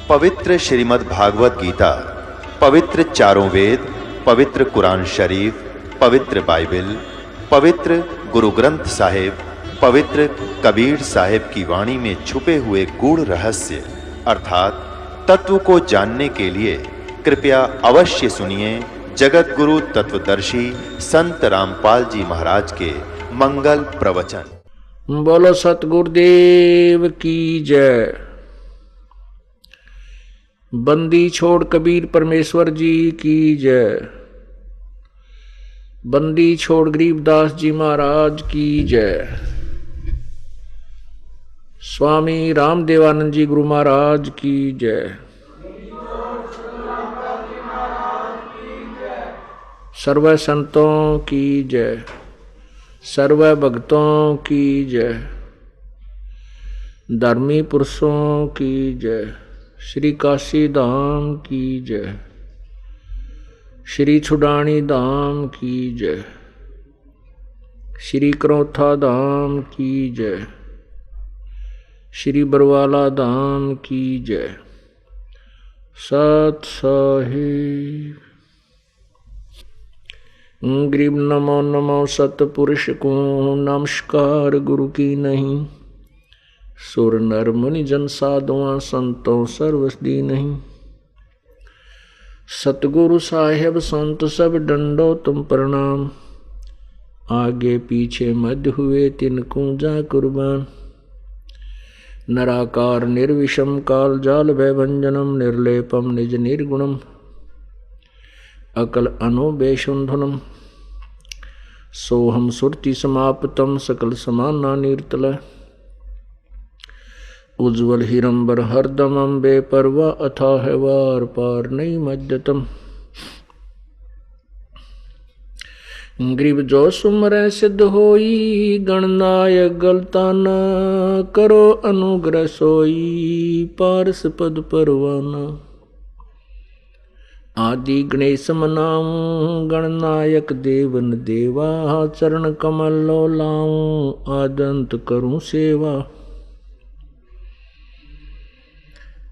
पवित्र श्रीमद् भागवत गीता, पवित्र चारों वेद, पवित्र कुरान शरीफ, पवित्र बाइबल, पवित्र गुरु ग्रंथ साहिब, पवित्र कबीर साहिब की वाणी में छुपे हुए गूढ़ रहस्य अर्थात तत्व को जानने के लिए कृपया अवश्य सुनिए जगत गुरु तत्वदर्शी संत रामपाल जी महाराज के मंगल प्रवचन। बोलो सतगुरुदेव की जय। बंदी छोड़ कबीर परमेश्वर जी की जय। बंदी छोड़ गरीबदास जी महाराज की जय। स्वामी रामदेवानंद जी गुरु महाराज की जय। सर्व संतों की जय। सर्व भक्तों की जय। धर्मी पुरुषों की जय। श्री काशी धाम की जय। श्री छुडानी धाम की जय। श्री करौथा धाम की जय। श्री बरवाला धाम की जय। सत साहिब। गरीब नमो नमो सतपुरुष को नमस्कार गुरु की नहीं। सुर नर मुनि जन साधुआ संतों सर्वसदी नहीं। सतगुरु साहेब संत सब डंडो तुम प्रणाम। आगे पीछे मध्य हुए तिनको जा कुर्बान। नराकार निर्विषम काल जाल भयभंजनम निर्लेपम निज निर्गुणम अकल अनुबेशुंधनम सोहम सुरति समाप्तम सकल समाना निर्तल उज्ज्वल हिरंबर हरदमम बेपरवा अथाह वार पार नहीं मध्यतम। ग्रीब जो सुमरै सिद्ध होई गणनायक गलता न करो अनुग्रह सोई पारस पद परवाना। आदि गणेश मनाऊं गणनायक देवन देवा चरण कमल लो लाऊं आदंत करूं सेवा।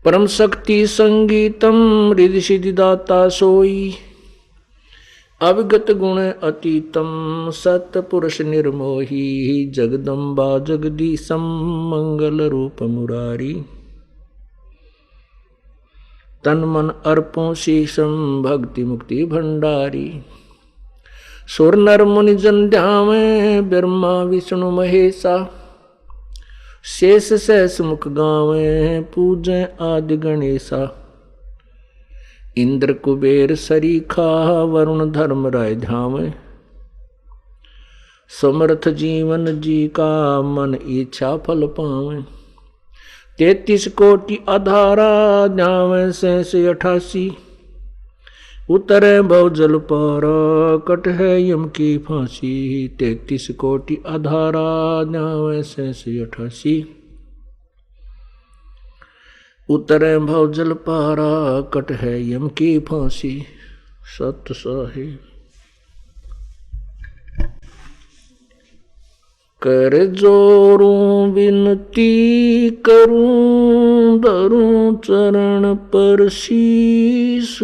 परम शक्ति संगीतम रिधि सिद्धि दाता सोई अविगत गुण अतीतम सतपुरुष निर्मोही जगदम्बा जगदीशम मंगल रूप मुरारी। तन मन अर्पों शीशम भक्ति मुक्ति भंडारी। सुर नर मुनि जन ध्यावे ब्रह्मा विष्णु महेशा। शेष सहस मुख गावे पूजय आदि गणेशा। इंद्र कुबेर सरीखा वरुण धर्म राय ध्यावे। समर्थ जीवन जी का मन इच्छा फल पावे। 33 कोटि आधारा न्यावे से 88। उतरे भव जल पारा कट है यम की फांसी। 33 कोटि आधारा न्यावे से 88। उतरे भव जल पारा कट है यम की फांसी। सत साहिब। कर जोरूं विनती करूं धरूं चरण पर शीस।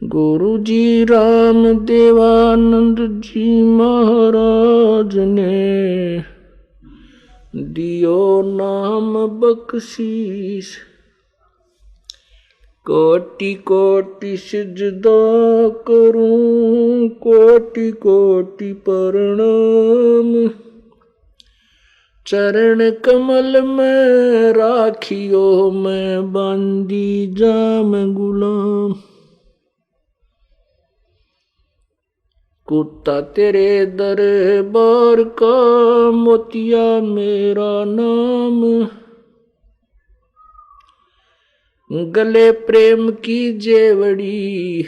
गुरु जी राम देवानंद जी महाराज ने दियो नाम बख्शीस। कोटि कोटि सिजदा करूं कोटि कोटि प्रणाम। चरण कमल में राखियो मैं बांदी जाम गुलाम। कुत्ता तेरे दरबार का मोतिया मेरा नाम। गले प्रेम की जेवड़ी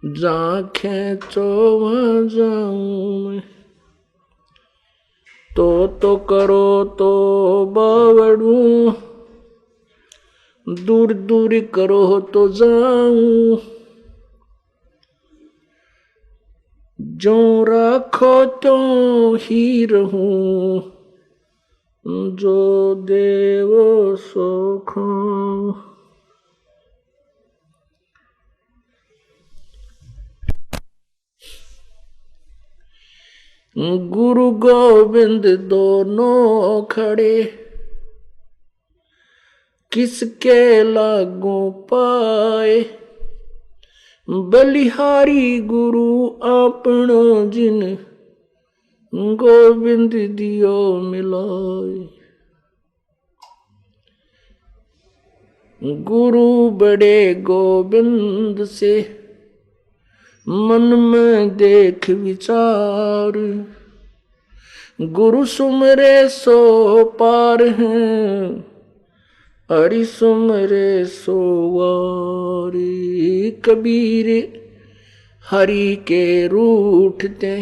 जहाँ खेचो वहाँ जाऊं मैं। तो करो तो बावड़ू दूर दूर करो तो जाऊं। जो राखो तो ही रहूं जो देव सो खाऊं। गुरु गोविंद दोनों खड़े, किसके लागू पाए। बलिहारी गुरु आपनो जिन, गोविंद दियो मिलाए। गुरु बड़े गोविंद से, मन में देख विचार। गुरु सुमरे सो पार हैं, हरि सुमरे सो वारी। कबीर हरि के रूठते,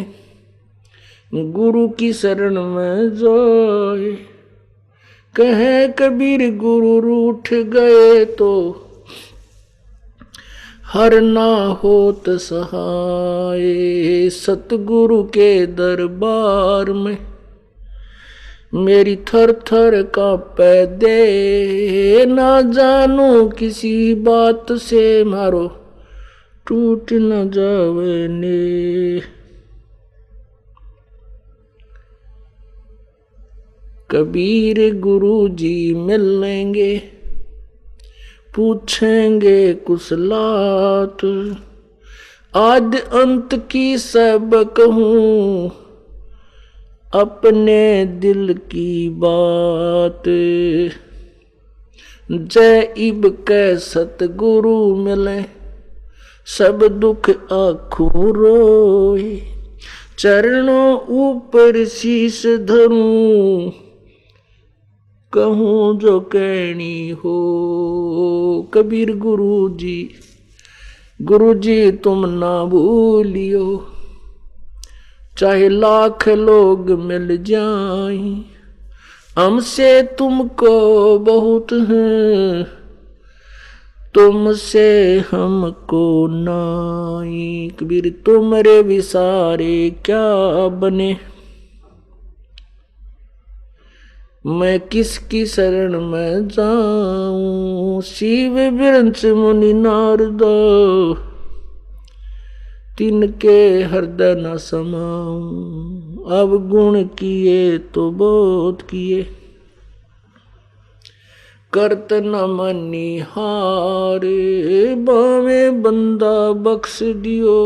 गुरु की शरण में जाए। कहे कबीर गुरु रूठ गए तो, हर ना होत सहाय। सतगुरु के दरबार में, मेरी थर थर कांपे दे। ना जानू किसी बात से, मारो टूट न जावे ने। कबीर गुरु जी मिलेंगे, पूछेंगे कुशलात। आदि अंत की सब कहूँ, अपने दिल की बात। जय इब के सतगुरु मिले, सब दुख आँखों रोए। चरणों ऊपर शीश धरूं, कहूँ जो कहनी हो। कबीर गुरु जी तुम ना भूलियो, चाहे लाख लोग मिल जाएं। हमसे तुमको बहुत है, तुमसे हमको नाई। कबीर तुमरे विसारे क्या बने, मैं किसकी शरण में जाऊं। शिव विरंच मुनि नारद, तिनके हृदय न समाऊं। अब गुण किए तो बहुत किए, करत न मनी हारे। बावे बंदा बख्श दियो,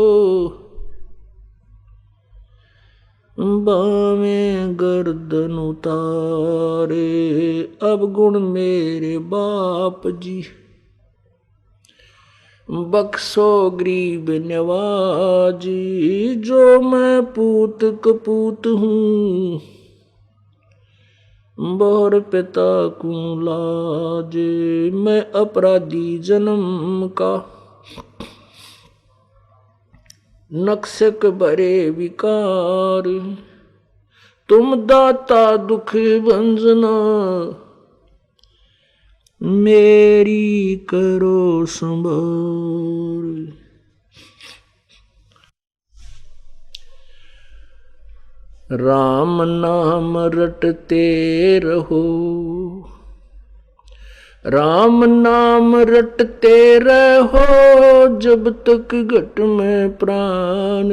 बावे गर्दन उतारे। अब गुण मेरे बाप जी, बख्शो गरीब नवाजी। जो मैं पूत कपूत हूँ, बोर पिता को लाज। मैं अपराधी जन्म का, नक्शक भरे विकार। तुम दाता दुख भंजना, मेरी करो संभाल। राम नाम रटते रहो, राम नाम रटते रहो। जब तक घट में प्राण,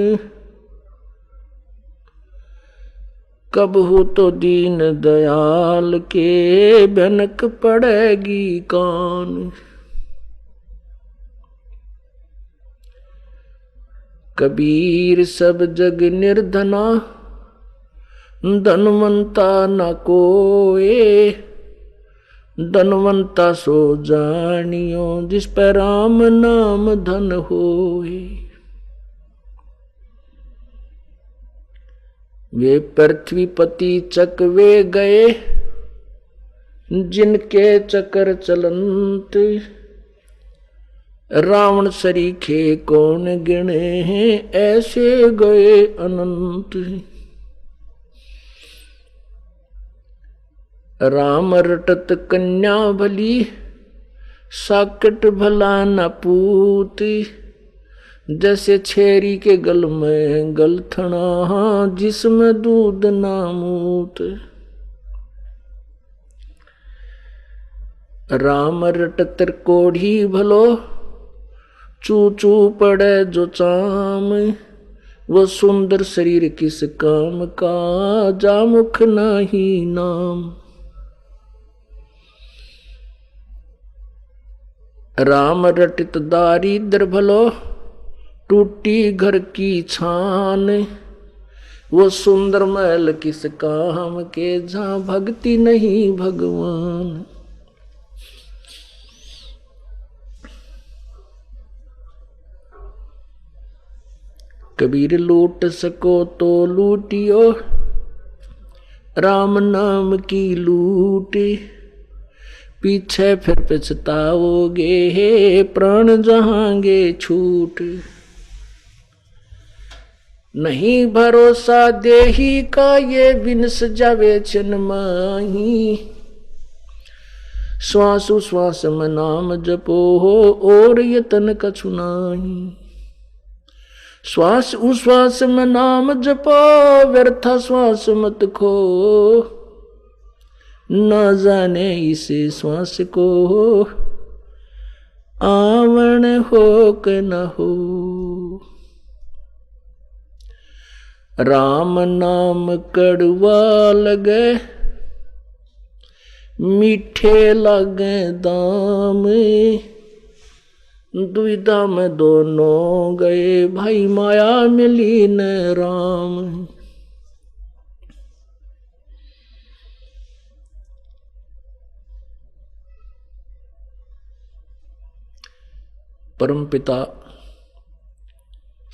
कब हो तो दीन दयाल के भनक पड़ेगी कान। कबीर सब जग निर्धना, धनवंता न कोए। धनवंता सो जानियो, जिस पर राम नाम धन होए। वे पृथ्वीपति चकवे गए, जिनके चक्र चलंत। रावण सरीखे कौन गिने हैं, ऐसे गए अनंत। राम रटत कन्या भली, साकट भला न पूत। जैसे छेरी के गल में गलथना, जिसमें दूध ना मूत। राम रटत कोढ़ी भलो, चू चू पड़े जो चाम, वो सुंदर शरीर किस काम का, जा मुख नाही नाम। राम रटित दारिद्र भलो, टूटी घर की छान, वो सुंदर महल किस काम के, जहां भक्ति नहीं भगवान। कबीर लूट सको तो लूटियो, राम नाम की लूट, पीछे फिर पछताओगे, हे प्राण जहांगे छूट। नहीं भरोसा देही का, ये बिनस जावे चन माही, श्वास उश्वास में नाम जपो हो, और यतन कछु नाही। श्वास उश्वास में नाम जपो, व्यर्थ श्वास मत खो, न जाने इसे श्वास को, आवण हो के न हो। राम नाम कड़वा लगे, मीठे लगे दाम, दुविधा में दोनों गए, भाई माया मिली न राम। परमपिता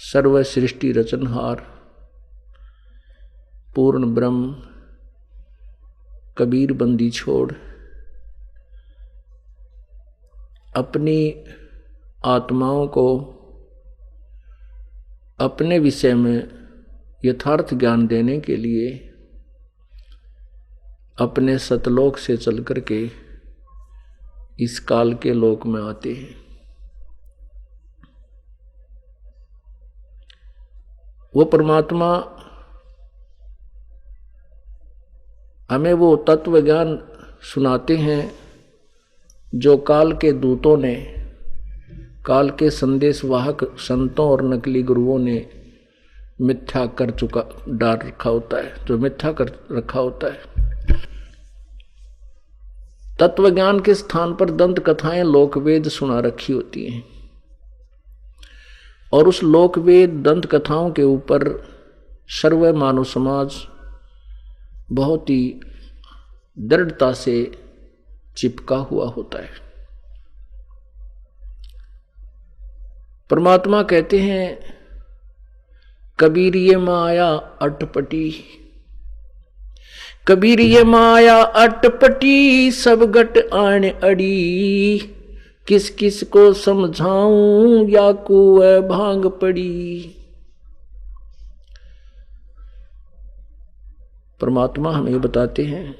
सर्व सृष्टि रचनहार पूर्ण ब्रह्म कबीर बंदी छोड़, अपनी आत्माओं को अपने विषय में यथार्थ ज्ञान देने के लिए अपने सतलोक से चल कर के इस काल के लोक में आते हैं। वो परमात्मा हमें वो तत्व ज्ञान सुनाते हैं जो काल के दूतों ने, काल के संदेश वाहक संतों और नकली गुरुओं ने मिथ्या कर चुका डाल रखा होता है, जो मिथ्या कर रखा होता है। तत्व ज्ञान के स्थान पर दंत कथाएं लोकवेद सुना रखी होती हैं, और उस लोकवेद दंत कथाओं के ऊपर सर्व मानव समाज बहुत ही दृढ़ता से चिपका हुआ होता है। परमात्मा कहते हैं, कबीर ये माया अटपटी, कबीर ये माया अटपटी, सब गट आने अड़ी, किस किस को समझाऊं, या कुएं भांग पड़ी। परमात्मा हमें बताते हैं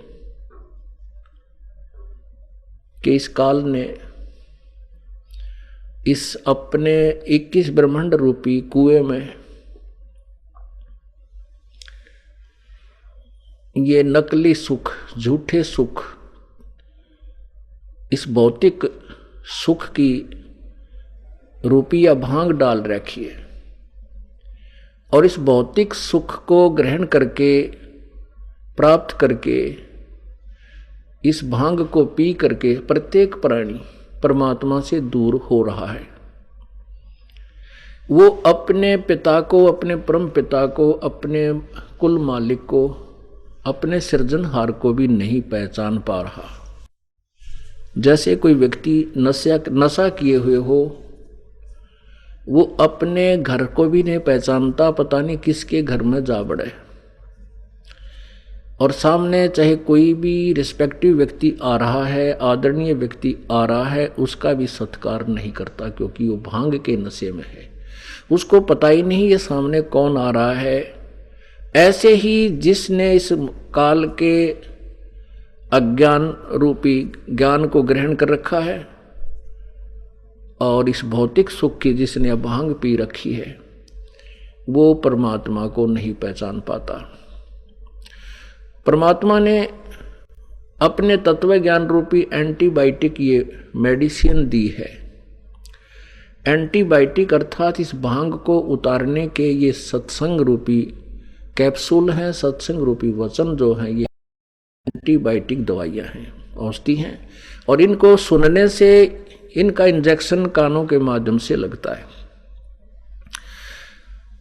कि इस काल ने इस अपने 21 ब्रह्मांड रूपी कुएं में ये नकली सुख, झूठे सुख, इस भौतिक सुख की रूपी या भांग डाल रखी है, और इस भौतिक सुख को ग्रहण करके, प्राप्त करके, इस भांग को पी करके प्रत्येक प्राणी परमात्मा से दूर हो रहा है। वो अपने पिता को, अपने परम पिता को, अपने कुल मालिक को, अपने सृजनहार को भी नहीं पहचान पा रहा। जैसे कोई व्यक्ति नशा किए हुए हो, वो अपने घर को भी नहीं पहचानता, पता नहीं किसके घर में जा बढ़े, और सामने चाहे कोई भी रिस्पेक्टिव व्यक्ति आ रहा है, आदरणीय व्यक्ति आ रहा है, उसका भी सत्कार नहीं करता, क्योंकि वो भांग के नशे में है। उसको पता ही नहीं ये सामने कौन आ रहा है। ऐसे ही जिसने इस काल के अज्ञान रूपी ज्ञान को ग्रहण कर रखा है, और इस भौतिक सुख की जिसने भांग पी रखी है, वो परमात्मा को नहीं पहचान पाता। परमात्मा ने अपने तत्व ज्ञान रूपी एंटीबायोटिक ये मेडिसिन दी है। एंटीबायोटिक अर्थात इस भांग को उतारने के ये सत्संग रूपी कैप्सूल हैं, सत्संग रूपी वचन जो हैं, ये एंटीबायोटिक दवाइयाँ हैं, औषधि हैं। और इनको सुनने से, इनका इंजेक्शन कानों के माध्यम से लगता है।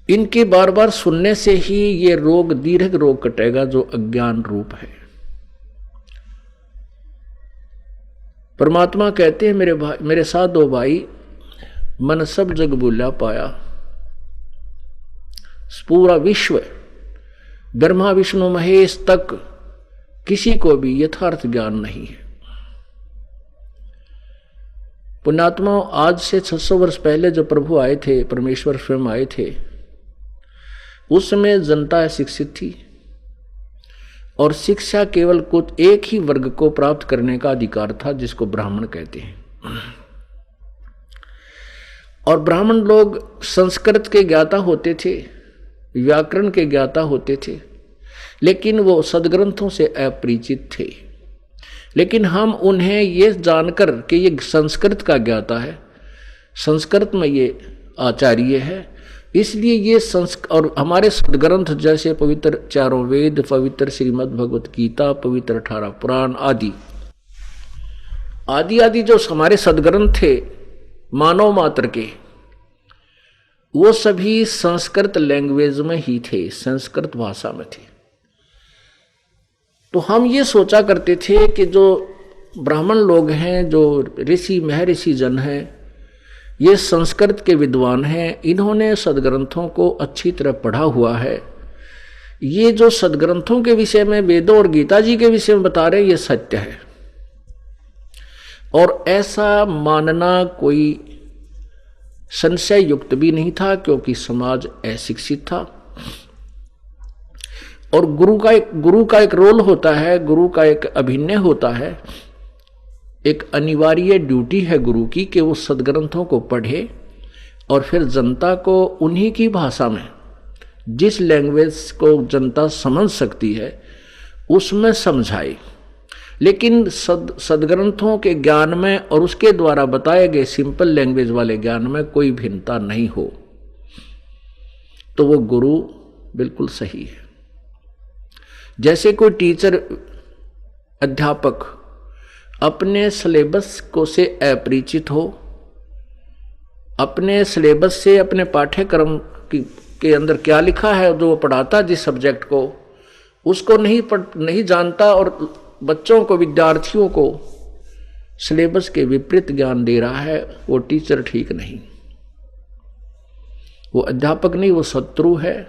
इनके बार बार सुनने से ही ये रोग, दीर्घ रोग कटेगा जो अज्ञान रूप है। परमात्मा कहते हैं मेरे साथ दो भाई, मन सब जग भूला पाया। पूरा विश्व ब्रह्मा विष्णु महेश तक किसी को भी यथार्थ ज्ञान नहीं है। पुण्यात्मा, आज से 600 वर्ष पहले जब प्रभु आए थे, परमेश्वर स्वयं आए थे, उस समय जनता शिक्षित थी और शिक्षा केवल कुछ एक ही वर्ग को प्राप्त करने का अधिकार था, जिसको ब्राह्मण कहते हैं। और ब्राह्मण लोग संस्कृत के ज्ञाता होते थे, व्याकरण के ज्ञाता होते थे, लेकिन वो सदग्रंथों से अपरिचित थे। लेकिन हम उन्हें ये जानकर कि ये संस्कृत का ज्ञाता है, संस्कृत में ये आचार्य है, इसलिए ये और हमारे सदग्रंथ जैसे पवित्र चारों वेद, पवित्र श्रीमद् भगवत गीता, पवित्र 18 पुराण आदि आदि जो हमारे सदग्रंथ थे मानव मात्र के, वो सभी संस्कृत लैंग्वेज में ही थे, संस्कृत भाषा में थे। तो हम ये सोचा करते थे कि जो ब्राह्मण लोग हैं, जो ऋषि महर्षि जन हैं, ये संस्कृत के विद्वान हैं, इन्होंने सदग्रंथों को अच्छी तरह पढ़ा हुआ है। ये जो सदग्रंथों के विषय में, वेदों और गीता जी के विषय में बता रहे, ये सत्य है। और ऐसा मानना कोई संशय युक्त भी नहीं था, क्योंकि समाज अशिक्षित था। और गुरु का एक रोल होता है, गुरु का एक अभिनय होता है, एक अनिवार्य ड्यूटी है गुरु की कि वो सदग्रंथों को पढ़े और फिर जनता को उन्हीं की भाषा में, जिस लैंग्वेज को जनता समझ सकती है, उसमें समझाए। लेकिन सदग्रंथों के ज्ञान में और उसके द्वारा बताए गए सिंपल लैंग्वेज वाले ज्ञान में कोई भिन्नता नहीं हो, तो वो गुरु बिल्कुल सही है। जैसे कोई टीचर, अध्यापक अपने सिलेबस को से अपरिचित हो, अपने सिलेबस से, अपने पाठ्यक्रम के अंदर क्या लिखा है जो वो पढ़ाता, जिस सब्जेक्ट को, उसको नहीं जानता, और बच्चों को, विद्यार्थियों को सिलेबस के विपरीत ज्ञान दे रहा है, वो टीचर ठीक नहीं, वो अध्यापक नहीं, वो शत्रु है।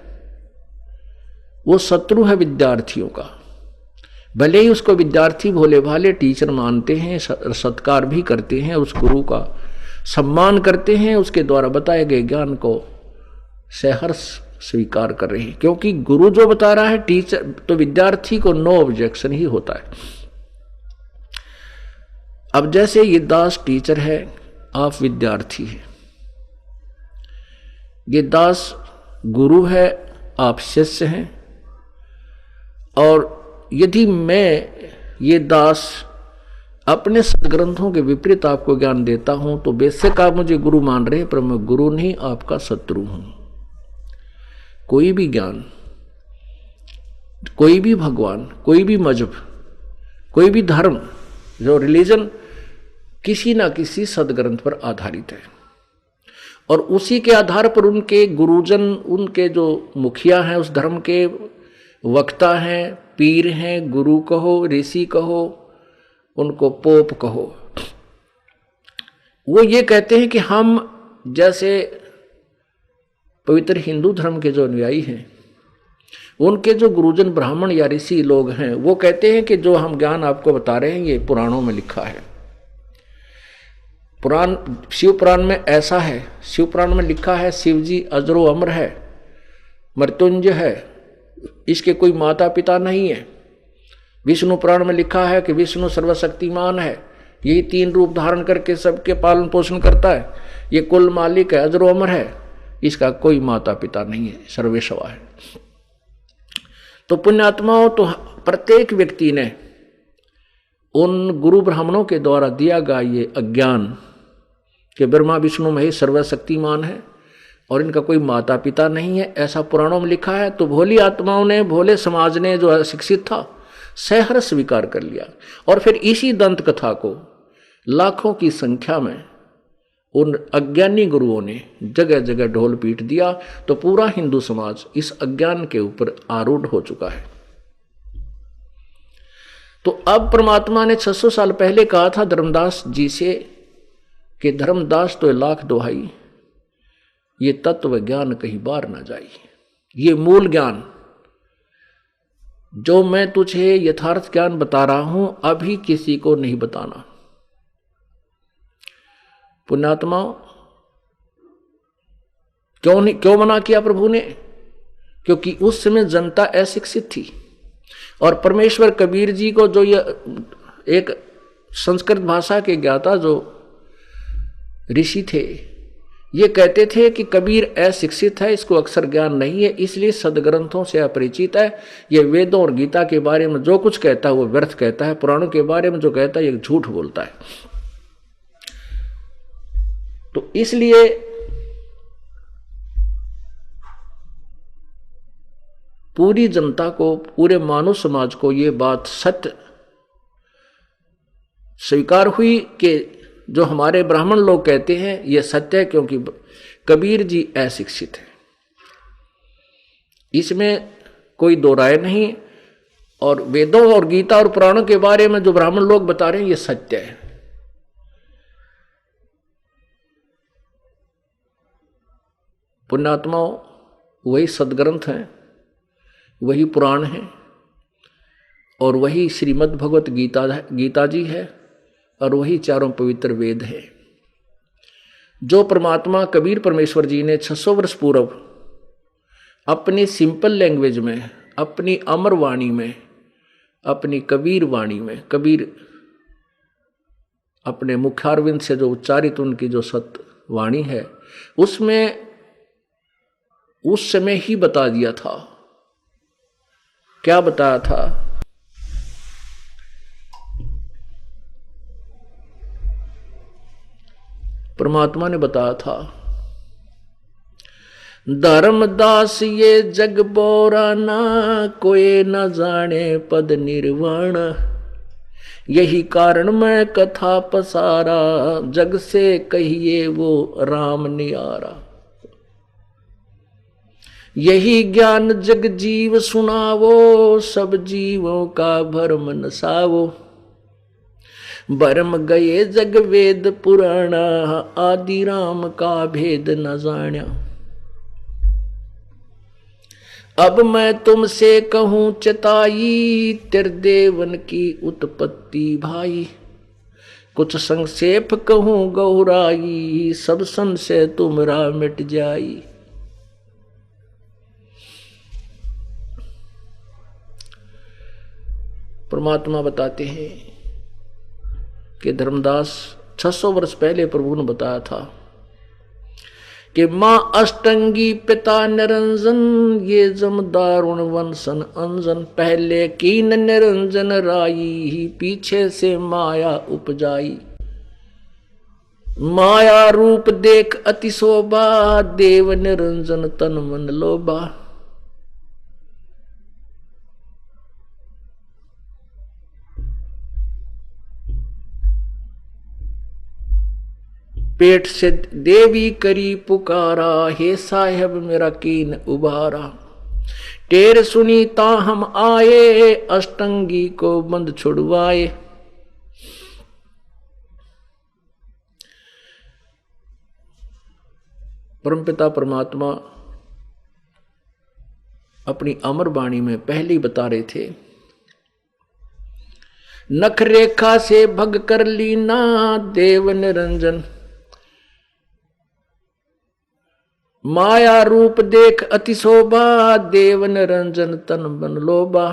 वो शत्रु है विद्यार्थियों का। भले ही उसको विद्यार्थी भोले भाले टीचर मानते हैं, सत्कार भी करते हैं, उस गुरु का सम्मान करते हैं, उसके द्वारा बताए गए ज्ञान को सहर्ष स्वीकार कर रहे हैं, क्योंकि गुरु जो बता रहा है, टीचर तो विद्यार्थी को नो ऑब्जेक्शन ही होता है। अब जैसे ये दास टीचर है, आप विद्यार्थी है, ये दास गुरु है, आप शिष्य हैं। और यदि मैं, ये दास, अपने सदग्रंथों के विपरीत आपको ज्ञान देता हूं, तो बेशक आप मुझे गुरु मान रहे हैं, पर मैं गुरु नहीं, आपका शत्रु हूं। कोई भी ज्ञान, कोई भी भगवान, कोई भी मजहब, कोई भी धर्म, जो रिलीजन, किसी ना किसी सदग्रंथ पर आधारित है। और उसी के आधार पर उनके गुरुजन, उनके जो मुखिया हैं, उस धर्म के वक्ता हैं, पीर हैं, गुरु कहो, ऋषि कहो, उनको पोप कहो, वो ये कहते हैं कि हम, जैसे पवित्र हिंदू धर्म के जो अनुयायी हैं, उनके जो गुरुजन ब्राह्मण या ऋषि लोग हैं, वो कहते हैं कि जो हम ज्ञान आपको बता रहे हैं, ये पुराणों में लिखा है। पुराण, शिव पुराण में ऐसा है, शिव पुराण में लिखा है, शिव जी अजरो अमर है, मृत्युंजय है, इसके कोई माता पिता नहीं है। विष्णु पुराण में लिखा है कि विष्णु सर्वशक्तिमान है, यही 3 रूप धारण करके सबके पालन पोषण करता है, ये कुल मालिक है, अजरो अमर है, इसका कोई माता पिता नहीं है, सर्वेश्वर है। तो पुण्यात्माओं, तो प्रत्येक व्यक्ति ने उन गुरु ब्राह्मणों के द्वारा दिया गया ये अज्ञान कि ब्रह्मा विष्णु महेश सर्वशक्तिमान है और इनका कोई माता पिता नहीं है, ऐसा पुराणों में लिखा है, तो भोली आत्माओं ने, भोले समाज ने जो अशिक्षित था सहर्ष स्वीकार कर लिया। और फिर इसी दंत कथा को लाखों की संख्या में उन अज्ञानी गुरुओं ने जगह जगह ढोल पीट दिया, तो पूरा हिंदू समाज इस अज्ञान के ऊपर आरूढ़ हो चुका है। तो अब परमात्मा ने 600 साल पहले कहा था धर्मदास जी से कि धर्मदास तो लाख दोहाई, ये तत्व ज्ञान कहीं बाहर ना जाए। ये मूल ज्ञान जो मैं तुझे यथार्थ ज्ञान बता रहा हूं, अभी किसी को नहीं बताना। पुण्यात्माओं, क्यों मना किया प्रभु ने? क्योंकि उस समय जनता अशिक्षित थी और परमेश्वर कबीर जी को, जो ये एक संस्कृत भाषा के ज्ञाता जो ऋषि थे, ये कहते थे कि कबीर अशिक्षित है, इसको अक्षर ज्ञान नहीं है, इसलिए सदग्रंथों से अपरिचित है। ये वेदों और गीता के बारे में जो कुछ कहता है वो व्यर्थ कहता है, पुराणों के बारे में जो कहता है ये झूठ बोलता है। तो इसलिए पूरी जनता को, पूरे मानव समाज को ये बात सत्य स्वीकार हुई कि जो हमारे ब्राह्मण लोग कहते हैं ये सत्य है, क्योंकि कबीर जी अशिक्षित है, इसमें कोई दो राय नहीं। और वेदों और गीता और पुराणों के बारे में जो ब्राह्मण लोग बता रहे हैं ये सत्य है। पुण्यात्माओं, वही सदग्रंथ हैं, वही पुराण हैं और वही श्रीमद् भगवत गीता जी है और वही चारों पवित्र वेद है, जो परमात्मा कबीर परमेश्वर जी ने 600 वर्ष पूर्व अपनी सिंपल लैंग्वेज में, अपनी अमर वाणी में, अपनी कबीर वाणी में, कबीर अपने मुखारविंद से जो उच्चारित उनकी जो सत्य वाणी है, उसमें उस समय ही बता दिया था। क्या बताया था? परमात्मा ने बताया था, धर्मदास ये जग बोराना, कोई न जाने पद निर्वाण, यही कारण मैं कथा पसारा, जग से कहिए वो राम नियारा। यही ज्ञान जग जीव सुनावो, सब जीवों का भरम नसावो, भरम गए जग वेद पुराणा, आदि राम का भेद न जान्या। अब मैं तुमसे कहूं चेताई, त्रिदेवन की उत्पत्ति भाई, कुछ संक्षेप कहूं गौराई, सब संशय तुमरा मिट जाई। परमात्मा बताते हैं कि धर्मदास 600 वर्ष पहले प्रभु ने बताया था कि मां अष्टंगी पिता निरंजन, ये जम दारुण वंशन अंजन, पहले कीन निरंजन राई, पीछे से माया उपजाई। माया रूप देख अति शोभा, देव निरंजन तन मन लोभा। पेट से देवी करी पुकारा, हे साहेब मेरा कीन उबारा। टेर सुनी ता हम आए, अष्टंगी को बंद छुड़वाए। परमपिता परमात्मा अपनी अमर वाणी में पहले ही बता रहे थे, नख रेखा से भग कर लीना, देव निरंजन माया रूप देख अति शोभा, देव निरंजन तन बन लोभा।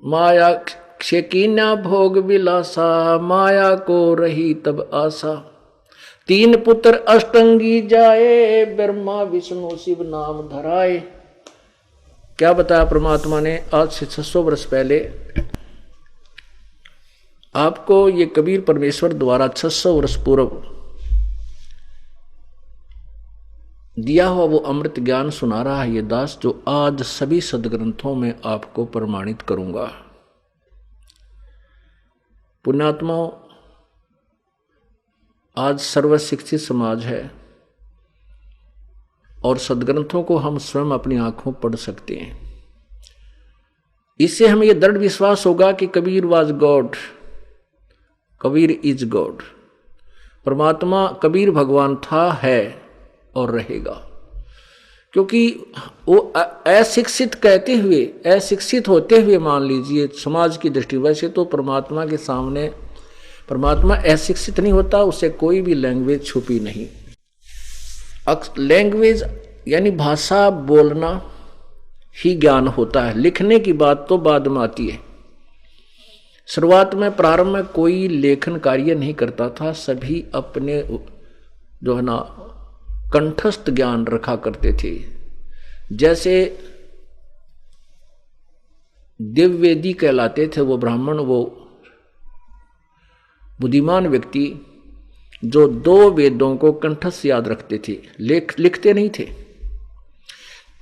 माया से कीन्या भोग विलासा, माया को रही तब आशा। तीन पुत्र अष्टंगी जाए, ब्रह्मा विष्णु शिव नाम धराए। क्या बताया परमात्मा ने? आज से 600 वर्ष पहले आपको ये कबीर परमेश्वर द्वारा 600 वर्ष पूर्व दिया हुआ वो अमृत ज्ञान सुना रहा है ये दास, जो आज सभी सदग्रंथों में आपको प्रमाणित करूंगा। पुण्यात्माओं, आज सर्वशिक्षित समाज है और सदग्रंथों को हम स्वयं अपनी आंखों पढ़ सकते हैं। इससे हमें यह दृढ़ विश्वास होगा कि Kabir was God, Kabir is God. परमात्मा कबीर भगवान था, है और रहेगा। क्योंकि वो अशिक्षित कहते हुए, अशिक्षित होते हुए मान लीजिए समाज की दृष्टि, वैसे तो परमात्मा के सामने परमात्मा अशिक्षित नहीं होता, उससे कोई भी लैंग्वेज छुपी नहीं। लैंग्वेज यानी भाषा बोलना ही ज्ञान होता है, लिखने की बात तो बाद में आती है। शुरुआत में प्रारंभ में कोई लेखन कार्य नहीं करता था, सभी अपने जो है ना कंठस्थ ज्ञान रखा करते थे। जैसे दिव्यवेदी कहलाते थे वो ब्राह्मण, वो बुद्धिमान व्यक्ति जो 2 वेदों को कंठस्थ याद रखते थे, लिखते नहीं थे।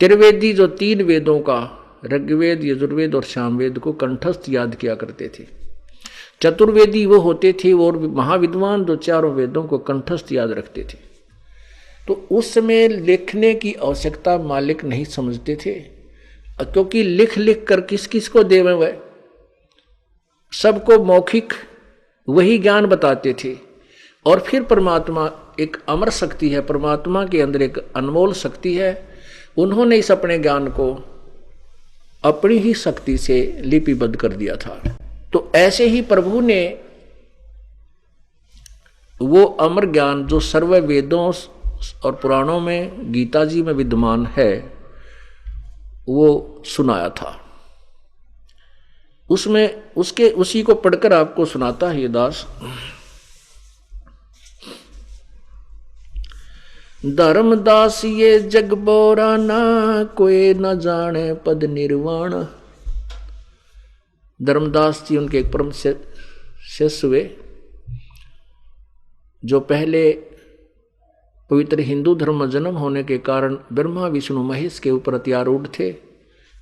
त्रिवेदी जो 3 वेदों का ऋग्वेद, यजुर्वेद और सामवेद को कंठस्थ याद किया करते थे। चतुर्वेदी वो होते थे और महाविद्वान जो 4 वेदों को कंठस्थ याद रखते थे। तो उस समय लिखने की आवश्यकता मालिक नहीं समझते थे, क्योंकि लिख लिख कर किस किस को देवे, वह सबको मौखिक वही ज्ञान बताते थे। और फिर परमात्मा एक अमर शक्ति है, परमात्मा के अंदर एक अनमोल शक्ति है, उन्होंने इस अपने ज्ञान को अपनी ही शक्ति से लिपिबद्ध कर दिया था। तो ऐसे ही प्रभु ने वो अमर ज्ञान जो सर्व वेदों और पुराणों में, गीता जी में विद्यमान है, वो सुनाया था। उसमें उसी को पढ़कर आपको सुनाता है ये दास। धर्मदास ये जग बोराना, कोई न जाने पद निर्वाण। धर्मदास जी उनके एक परम शिष्य हुए, जो पहले पवित्र हिंदू धर्म में जन्म होने के कारण ब्रह्मा विष्णु महेश के ऊपर अत्यारूढ़ थे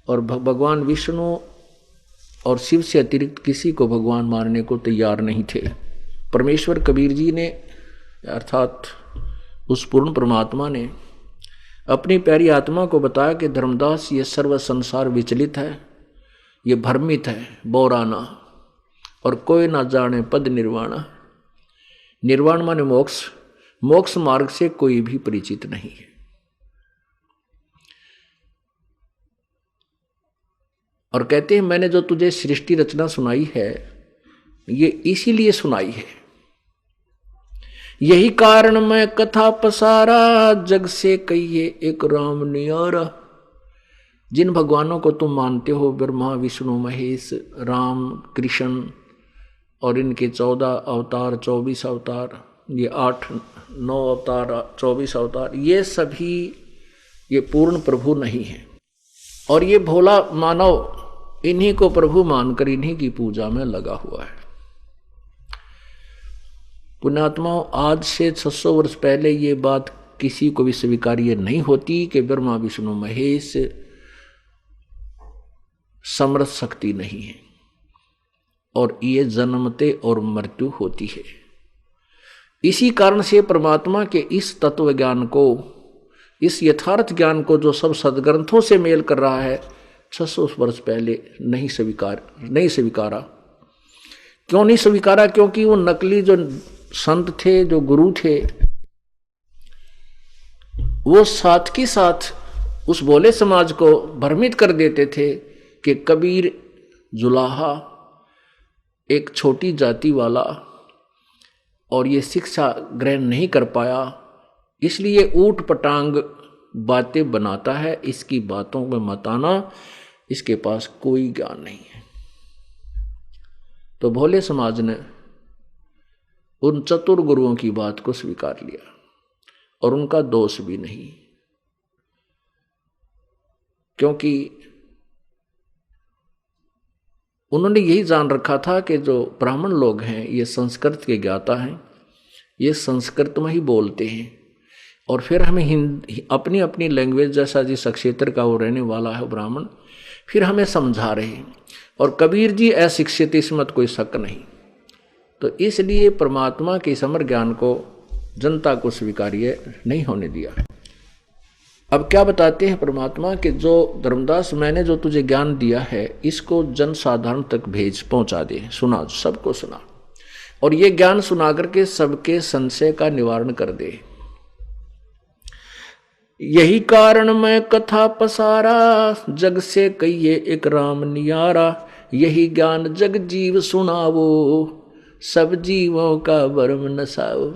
और भगवान विष्णु और शिव से अतिरिक्त किसी को भगवान मानने को तैयार नहीं थे। परमेश्वर कबीर जी ने, अर्थात उस पूर्ण परमात्मा ने, अपनी प्यारी आत्मा को बताया कि धर्मदास ये सर्व संसार विचलित है, ये भ्रमित है, बोराना, और कोई ना जाने पद निर्वाणा। निर्वाण माने मोक्ष, मोक्ष मार्ग से कोई भी परिचित नहीं है। और कहते हैं मैंने जो तुझे सृष्टि रचना सुनाई है, ये इसीलिए सुनाई है, यही कारण मैं कथा पसारा, जग से कहिए एक राम नियारा। जिन भगवानों को तुम मानते हो, ब्रह्मा विष्णु महेश, राम कृष्ण और इनके 14 अवतार, 24 अवतार, ये 8-9 अवतार, 24 अवतार, ये सभी ये पूर्ण प्रभु नहीं है। और ये भोला मानव इन्हीं को प्रभु मानकर इन्हीं की पूजा में लगा हुआ है। पुण्यात्माओं, आज से 600 वर्ष पहले ये बात किसी को भी स्वीकार्य नहीं होती कि ब्रह्मा विष्णु महेश समर्थ शक्ति नहीं है और ये जन्मते और मृत्यु होती है। इसी कारण से परमात्मा के इस तत्व ज्ञान को, इस यथार्थ ज्ञान को जो सब सदग्रंथों से मेल कर रहा है, 600 वर्ष पहले नहीं स्वीकारा। क्यों नहीं स्वीकारा? क्योंकि वो नकली जो संत थे, जो गुरु थे, वो साथ के साथ उस भोले समाज को भ्रमित कर देते थे कि कबीर जुलाहा एक छोटी जाति वाला और ये शिक्षा ग्रहण नहीं कर पाया, इसलिए ऊट पटांग बातें बनाता है, इसकी बातों में मत आना, इसके पास कोई ज्ञान नहीं है। तो भोले समाज ने उन चतुर गुरुओं की बात को स्वीकार लिया और उनका दोष भी नहीं, क्योंकि उन्होंने यही जान रखा था कि जो ब्राह्मण लोग हैं ये संस्कृत के ज्ञाता हैं, ये संस्कृत में ही बोलते हैं, और फिर हमें अपनी अपनी लैंग्वेज, जैसा जिस क्षेत्र का वो रहने वाला है ब्राह्मण, फिर हमें समझा रहे हैं। और कबीर जी अशिक्षित, इसमें कोई शक नहीं। तो इसलिए परमात्मा के समर ज्ञान को जनता को स्वीकार्य नहीं होने दिया। अब क्या बताते हैं परमात्मा के, जो धर्मदास मैंने जो तुझे ज्ञान दिया है इसको जन साधारण तक भेज, पहुंचा दे, सुना, सबको सुना, और ये ज्ञान सुना करके सबके संशय का निवारण कर दे। यही कारण मैं कथा पसारा, जग से कहिए एक राम नियारा। यही ज्ञान जग जीव सुनावो, सब जीवों का भरम नसाओ।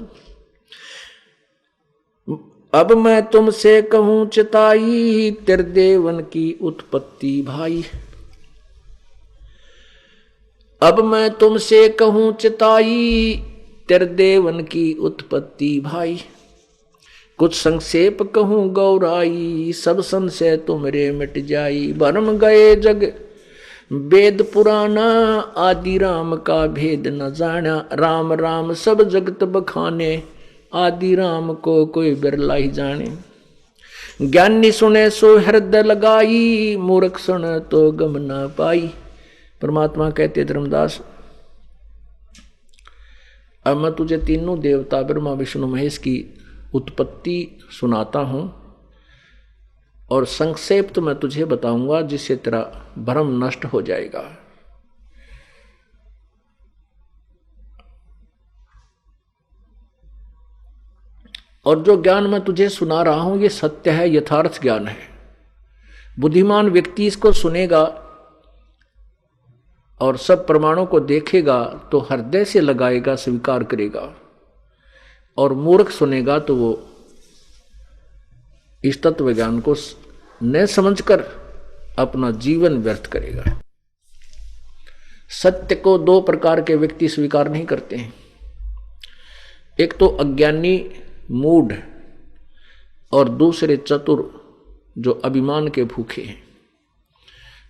अब मैं तुमसे कहूं चिताई, त्रिदेवन की उत्पत्ति भाई। अब मैं तुमसे कहूं चिताई, त्रिदेवन की उत्पत्ति भाई। कुछ संक्षेप कहूं गौराई, सब संशय तुमरे मिट जाई। भरम गए जग वेद पुराना, आदि राम का भेद न जाना। राम राम सब जगत बखाने, आदि राम को कोई बिरला ही जाने। ज्ञानी सुने सो हृदय लगाई, मूर्ख सुने तो गम न पाई। परमात्मा कहते धर्मदास, अब मैं तुझे तीनों देवता ब्रह्मा विष्णु महेश की उत्पत्ति सुनाता हूं, और संक्षेप तो मैं तुझे बताऊंगा जिससे तेरा भ्रम नष्ट हो जाएगा। और जो ज्ञान मैं तुझे सुना रहा हूं ये सत्य है, यथार्थ ज्ञान है। बुद्धिमान व्यक्ति इसको सुनेगा और सब प्रमाणों को देखेगा तो हृदय से लगाएगा, स्वीकार करेगा, और मूर्ख सुनेगा तो वो इस तत्व ज्ञान को न समझकर अपना जीवन व्यर्थ करेगा। सत्य को दो प्रकार के व्यक्ति स्वीकार नहीं करते हैं। एक तो अज्ञानी मूढ़, और दूसरे चतुर जो अभिमान के भूखे हैं,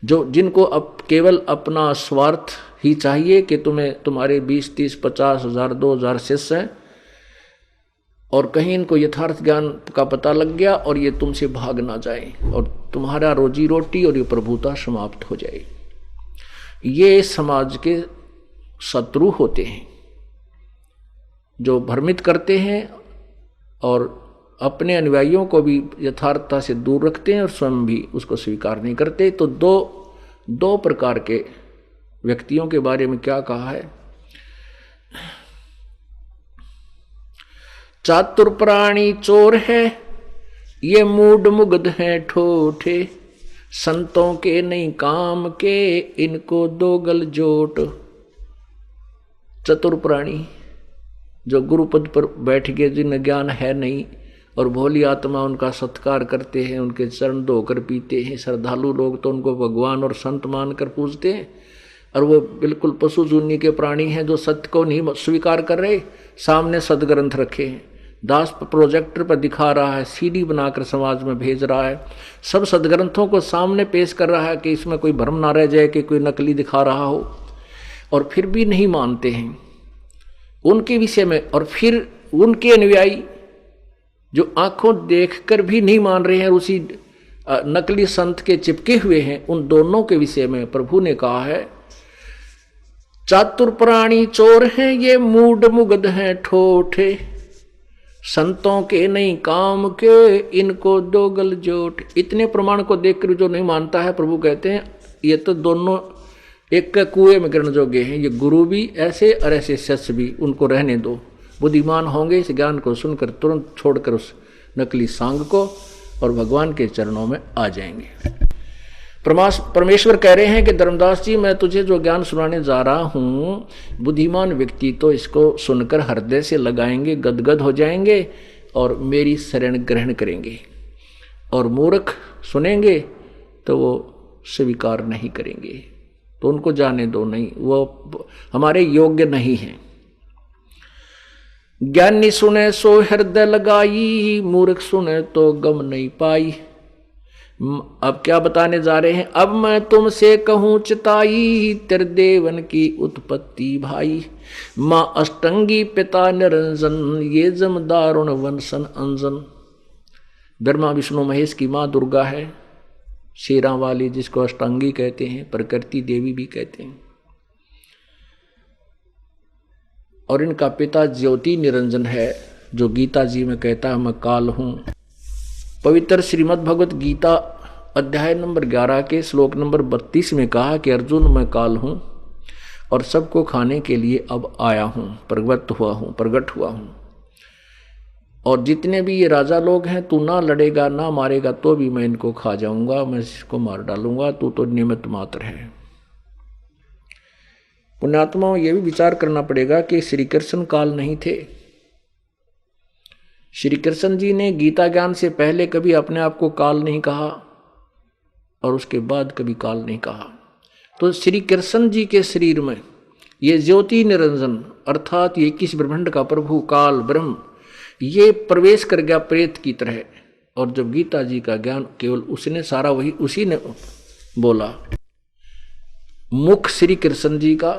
जो जिनको अब केवल अपना स्वार्थ ही चाहिए कि तुम्हारे 20, 30, 50 हजार 2000 शिष्य हैं, और कहीं इनको यथार्थ ज्ञान का पता लग गया और ये तुमसे भाग ना जाए और तुम्हारा रोजी रोटी और ये प्रभुता समाप्त हो जाए। ये समाज के शत्रु होते हैं, जो भ्रमित करते हैं और अपने अनुयायियों को भी यथार्थता से दूर रखते हैं और स्वयं भी उसको स्वीकार नहीं करते। तो दो प्रकार के व्यक्तियों के बारे में क्या कहा है? चातुर प्राणी चोर है, ये मूढ़ मुग्ध हैं ठोठे। संतों के नहीं काम के, इनको दो गल जोट। चतुर प्राणी जो गुरुपद पर बैठ गए, जिन्हें ज्ञान है नहीं और भोली आत्मा उनका सत्कार करते हैं, उनके चरण धोकर पीते हैं। श्रद्धालु लोग तो उनको भगवान और संत मानकर पूजते हैं, और वो बिल्कुल पशु जूनी के प्राणी हैं जो सत्य को नहीं स्वीकार कर रहे। सामने सदग्रंथ रखे हैं, दास प्रोजेक्टर पर दिखा रहा है, सीडी बनाकर समाज में भेज रहा है, सब सदग्रंथों को सामने पेश कर रहा है कि इसमें कोई भ्रम ना रह जाए कि कोई नकली दिखा रहा हो, और फिर भी नहीं मानते हैं उनके विषय में। और फिर उनके अनुयायी जो आंखों देखकर भी नहीं मान रहे हैं, उसी नकली संत के चिपके हुए हैं, उन दोनों के विषय में प्रभु ने कहा है, चातुर प्राणी चोर हैं, ये मूढ़ मुग्ध हैं ठोठे। संतों के नहीं काम के, इनको दो गल जोट। इतने प्रमाण को देखकर जो नहीं मानता है, प्रभु कहते हैं ये तो दोनों एक के कुएं में गिरने जोगे हैं। ये गुरु भी ऐसे और ऐसे शिष्य भी, उनको रहने दो। बुद्धिमान होंगे इस ज्ञान को सुनकर तुरंत छोड़कर उस नकली सांग को और भगवान के चरणों में आ जाएंगे। परमेश्वर कह रहे हैं कि धर्मदास जी, मैं तुझे जो ज्ञान सुनाने जा रहा हूं, बुद्धिमान व्यक्ति तो इसको सुनकर हृदय से लगाएंगे, गदगद हो जाएंगे और मेरी शरण ग्रहण करेंगे, और मूर्ख सुनेंगे तो वो स्वीकार नहीं करेंगे। तो उनको जाने दो, नहीं, वो हमारे योग्य नहीं हैं। ज्ञानी सुने सो हृदय लगाई, मूर्ख सुने तो गम नहीं पाई। अब क्या बताने जा रहे हैं? अब मैं तुमसे कहूँ चिताई, त्रिदेवन की उत्पत्ति भाई। माँ अष्टंगी पिता निरंजन, ये जम दारुण वंशन अंजन। ब्रह्मा विष्णु महेश की माँ दुर्गा है, शेरा वाली, जिसको अष्टांगी कहते हैं, प्रकृति देवी भी कहते हैं। और इनका पिता ज्योति निरंजन है, जो गीता जी में कहता है मैं काल हूं। पवित्र श्रीमद् भगवत गीता अध्याय नंबर 11 के श्लोक नंबर 32 में कहा कि अर्जुन मैं काल हूं और सबको खाने के लिए अब आया हूं, प्रगट हुआ हूं। और जितने भी ये राजा लोग हैं, तू ना लड़ेगा ना मारेगा तो भी मैं इनको खा जाऊंगा, मैं इसको मार डालूंगा, तू तो निमित्त मात्र है। पुण्यात्माओं, ये भी विचार करना पड़ेगा कि श्री कृष्ण काल नहीं थे। श्री कृष्ण जी ने गीता ज्ञान से पहले कभी अपने आप को काल नहीं कहा और उसके बाद कभी काल नहीं कहा। तो श्री कृष्ण जी के शरीर में ये ज्योति निरंजन अर्थात ये 21 ब्रह्मांड का प्रभु काल ब्रह्म ये प्रवेश कर गया प्रेत की तरह। और जब गीता जी का ज्ञान केवल उसने सारा वही उसी ने बोला। मुख श्री कृष्ण जी का,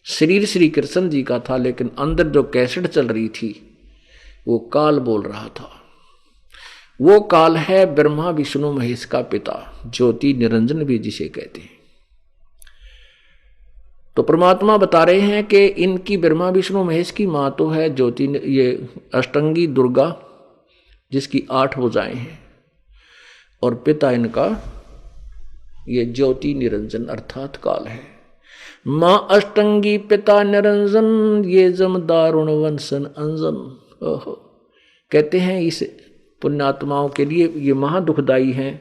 शरीर श्री कृष्ण जी का था, लेकिन अंदर जो कैसेट चल रही थी वो काल बोल रहा था। वो काल है ब्रह्मा विष्णु महेश का पिता, ज्योति निरंजन भी जिसे कहते हैं। तो परमात्मा बता रहे हैं कि इनकी ब्रह्मा विष्णु महेश की मां तो है ज्योति, ये अष्टंगी दुर्गा, जिसकी 8 भुजाएं हैं, और पिता इनका ये ज्योति निरंजन अर्थात काल है। मां अष्टंगी पिता निरंजन, ये जम दारुण वंशन अंजन। ओहो, कहते हैं इस पुण्यात्माओं के लिए ये महा दुखदाई हैं,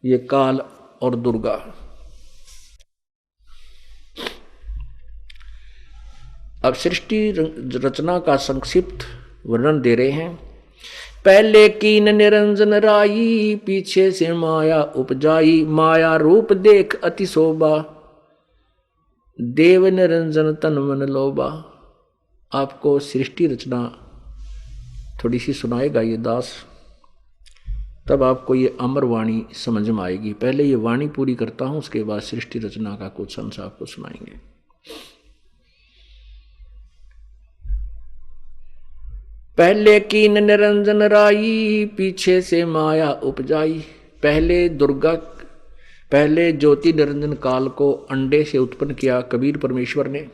ये काल और दुर्गा। अब सृष्टि रचना का संक्षिप्त वर्णन दे रहे हैं। पहले कीन निरंजन राई, पीछे से माया उपजाई, माया रूप देख अति शोभा, देव निरंजन तन मन लोभा। आपको सृष्टि रचना थोड़ी सी सुनाएगा ये दास, तब आपको ये अमर वाणी समझ में आएगी। पहले ये वाणी पूरी करता हूं, उसके बाद सृष्टि रचना का कुछ अंश आपको सुनाएंगे। पहले कीन निरंजन राई, पीछे से माया उपजाई। पहले ज्योति निरंजन काल को अंडे से उत्पन्न किया कबीर परमेश्वर ने।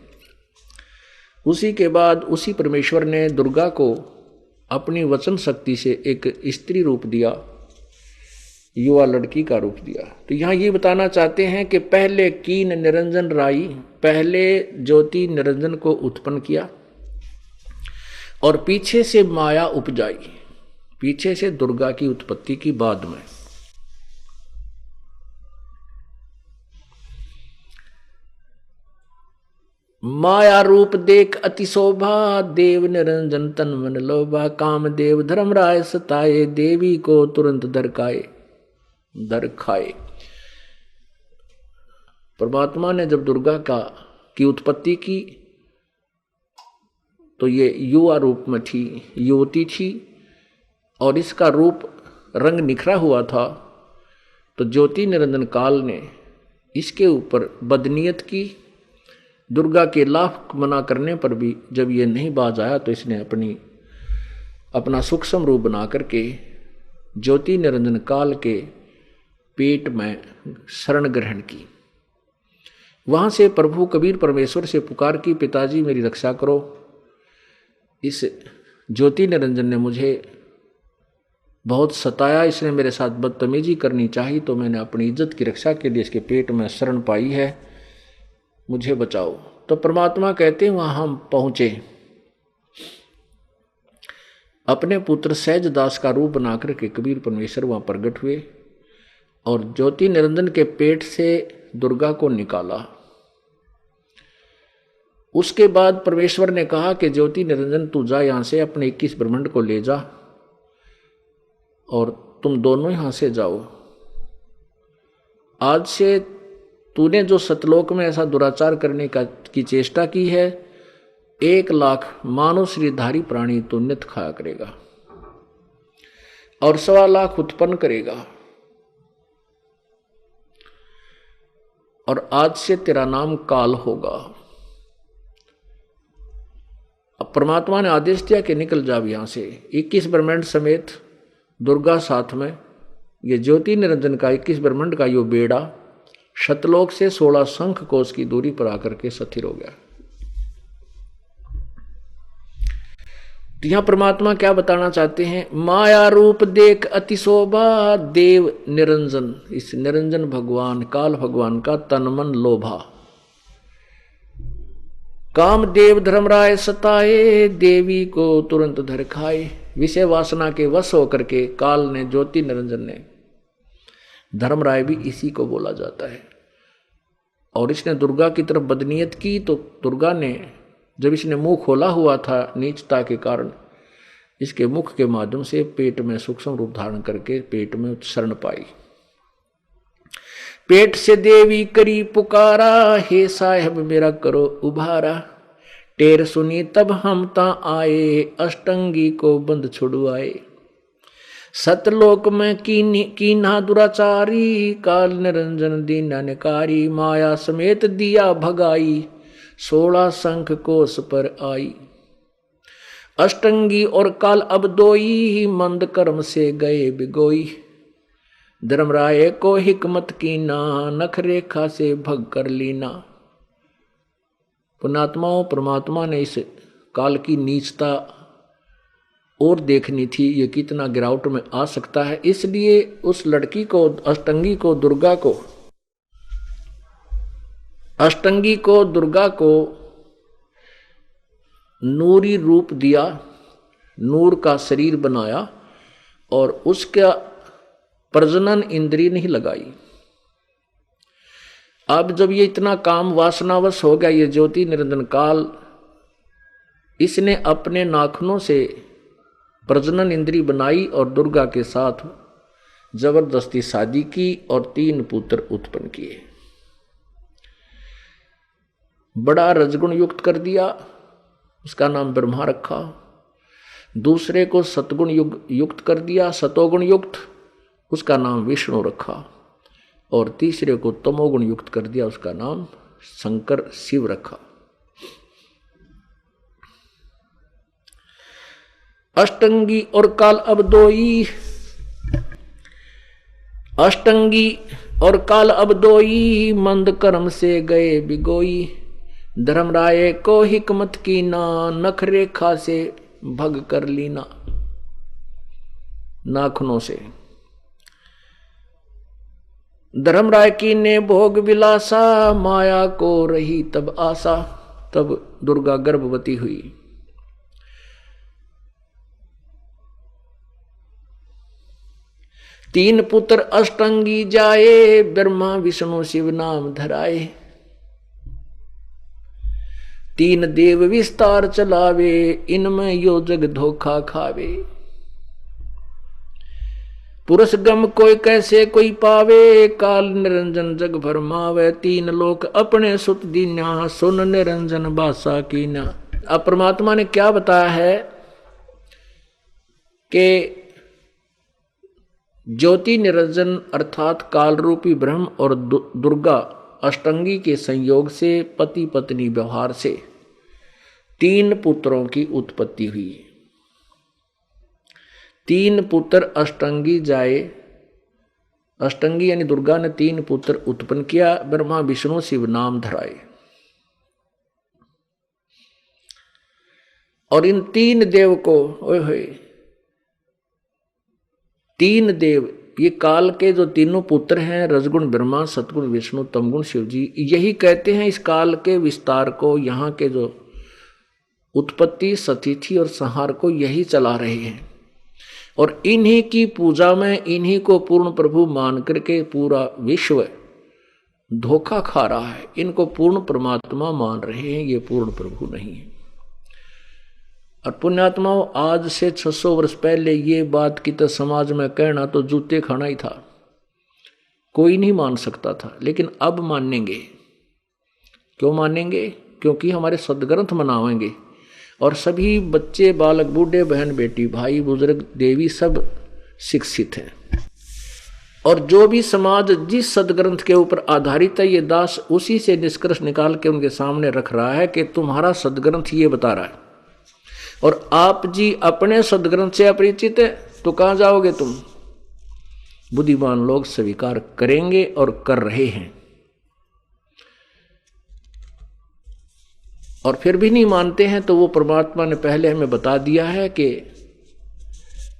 उसी के बाद उसी परमेश्वर ने दुर्गा को अपनी वचन शक्ति से एक स्त्री रूप दिया, युवा लड़की का रूप दिया। तो यहाँ ये बताना चाहते हैं कि पहले कीन निरंजन राई, पहले ज्योति निरंजन को उत्पन्न किया और पीछे से माया उपजाई, पीछे से दुर्गा की उत्पत्ति की बाद में। माया रूप देख अति शोभा, देव निरंजन तन मन लोभा। काम देव धर्म राय सताए, देवी को तुरंत दर खाए। परमात्मा ने जब दुर्गा की उत्पत्ति की तो ये युवा रूप में थी, युवती थी, और इसका रूप रंग निखरा हुआ था। तो ज्योति निरंजन काल ने इसके ऊपर बदनीयत की। दुर्गा के लाभ मना करने पर भी जब ये नहीं बाज आया तो इसने अपना सूक्ष्म रूप बना करके ज्योति निरंजन काल के पेट में शरण ग्रहण की। वहां से प्रभु कबीर परमेश्वर से पुकार की, पिताजी मेरी रक्षा करो। इस ज्योति निरंजन ने मुझे बहुत सताया, इसने मेरे साथ बदतमीजी करनी चाहिए, तो मैंने अपनी इज्जत की रक्षा के लिए इसके पेट में शरण पाई है, मुझे बचाओ। तो परमात्मा कहते हैं वहां हम पहुंचे, अपने पुत्र सहज दास का रूप बनाकर के कबीर परमेश्वर वहां प्रकट हुए और ज्योति निरंजन के पेट से दुर्गा को निकाला। उसके बाद परमेश्वर ने कहा कि ज्योति निरंजन तू जा यहां से, अपने 21 ब्रह्मांड को ले जा और तुम दोनों यहां से जाओ। आज से तूने जो सतलोक में ऐसा दुराचार करने की चेष्टा की है, 1,00,000 मानव श्रीधारी प्राणी तू नित खाया करेगा और 1,25,00,000 उत्पन्न करेगा। और आज से तेरा नाम काल होगा। अब परमात्मा ने आदेश दिया कि निकल जाओ यहां से। 21 ब्रह्मांड समेत दुर्गा साथ में, ये ज्योति निरंजन का 21 ब्रह्मांड का यो बेड़ा शतलोक से 16 शंख कोस की दूरी पर आकर के स्थिर हो गया। तो यहां परमात्मा क्या बताना चाहते हैं? माया रूप देख अति शोभा देव निरंजन। इस निरंजन भगवान काल भगवान का तन मन लोभा। काम देव धर्मराय सताए देवी को तुरंत धर खाए। विषय वासना के वश होकर के काल ने, ज्योति निरंजन ने, धर्मराय भी इसी को बोला जाता है। और इसने दुर्गा की तरफ बदनीयत की तो दुर्गा ने, जब इसने मुंह खोला हुआ था नीचता के कारण, इसके मुख के माध्यम से पेट में सूक्ष्म रूप धारण करके पेट में शरण पाई। पेट से देवी करी पुकारा, हे साहेब मेरा करो उभारा। टेर सुनी तब हम ता आए, अष्टंगी को बंद छुड़वाए। सतलोक में कीन्हा दुराचारी, काल निरंजन दीनानकारी। माया समेत दिया भगाई, 16 शंख कोस पर आई। अष्टंगी और काल अब दोई, मंद कर्म से गए बिगोई। धर्मराय को हिकमत कीना, नख रेखा से भग कर लीना। पुण्यात्माओं, परमात्मा ने इस काल की नीचता और देखनी थी, ये कितना गिरावट में आ सकता है। इसलिए उस लड़की को, अष्टंगी को, दुर्गा को, अष्टंगी को, दुर्गा को नूरी रूप दिया, नूर का शरीर बनाया और उसका प्रजनन इंद्रिय नहीं लगाई। अब जब ये इतना काम वासनावश हो गया, ये ज्योति निरंजन काल, इसने अपने नाखूनों से प्रजनन इंद्रिय बनाई और दुर्गा के साथ जबरदस्ती शादी की और 3 पुत्र उत्पन्न किए। बड़ा रजगुण युक्त कर दिया, उसका नाम ब्रह्मा रखा। दूसरे को सतगुण युक्त कर दिया, सतोगुण युक्त, उसका नाम विष्णु रखा। और तीसरे को तमोगुण युक्त कर दिया, उसका नाम शंकर शिव रखा। अष्टंगी और काल अब दोई, अष्टंगी और काल अब दोई, मंद कर्म से गए बिगोई। धर्मराय को हिकमत कीना, नख रेखा से भग कर लीना। नाखूनों से धर्मराय की ने भोग विलासा, माया को रही तब आशा। तब दुर्गा गर्भवती हुई। तीन पुत्र अष्टंगी जाए, ब्रह्मा विष्णु शिव नाम धराए। 3 देव विस्तार चलावे, इनमें यो जग धोखा खावे। पुरुष गम कोई कैसे कोई पावे, काल निरंजन जग भरमावे। 3 लोक अपने सुत दीन्या, सुन निरंजन बासा कीना। अब परमात्मा ने क्या बताया है कि ज्योति निरंजन अर्थात काल रूपी ब्रह्म और दुर्गा अष्टंगी के संयोग से, पति पत्नी व्यवहार से 3 पुत्रों की उत्पत्ति हुई। 3 पुत्र अष्टंगी जाए, अष्टंगी यानी दुर्गा ने 3 पुत्र उत्पन्न किया, ब्रह्मा विष्णु शिव नाम धराए। और इन 3 देव को, ओए होए, 3 देव, ये काल के जो तीनों पुत्र हैं, रजगुण ब्रह्मा, सतगुण विष्णु, तमगुण शिव जी, यही कहते हैं इस काल के विस्तार को, यहाँ के जो उत्पत्ति, स्थिति और संहार को यही चला रहे हैं। और इन्हीं की पूजा में, इन्हीं को पूर्ण प्रभु मान करके पूरा विश्व धोखा खा रहा है। इनको पूर्ण परमात्मा मान रहे हैं, ये पूर्ण प्रभु नहीं है। और पुण्यात्माओं, आज से 600 वर्ष पहले ये बात की तो समाज में कहना तो जूते खाना ही था, कोई नहीं मान सकता था। लेकिन अब मानेंगे। क्यों मानेंगे? क्योंकि हमारे सदग्रंथ मनावेंगे और सभी बच्चे, बालक, बूढ़े, बहन, बेटी, भाई, बुजुर्ग, देवी सब शिक्षित हैं। और जो भी समाज जिस सदग्रंथ के ऊपर आधारित है, ये दास उसी से निष्कर्ष निकाल के उनके सामने रख रहा है कि तुम्हारा सदग्रंथ ये बता रहा है, और आप जी अपने सदग्रंथ से अपरिचित है तो कहां जाओगे तुम। बुद्धिमान लोग स्वीकार करेंगे और कर रहे हैं, और फिर भी नहीं मानते हैं तो वो परमात्मा ने पहले हमें बता दिया है कि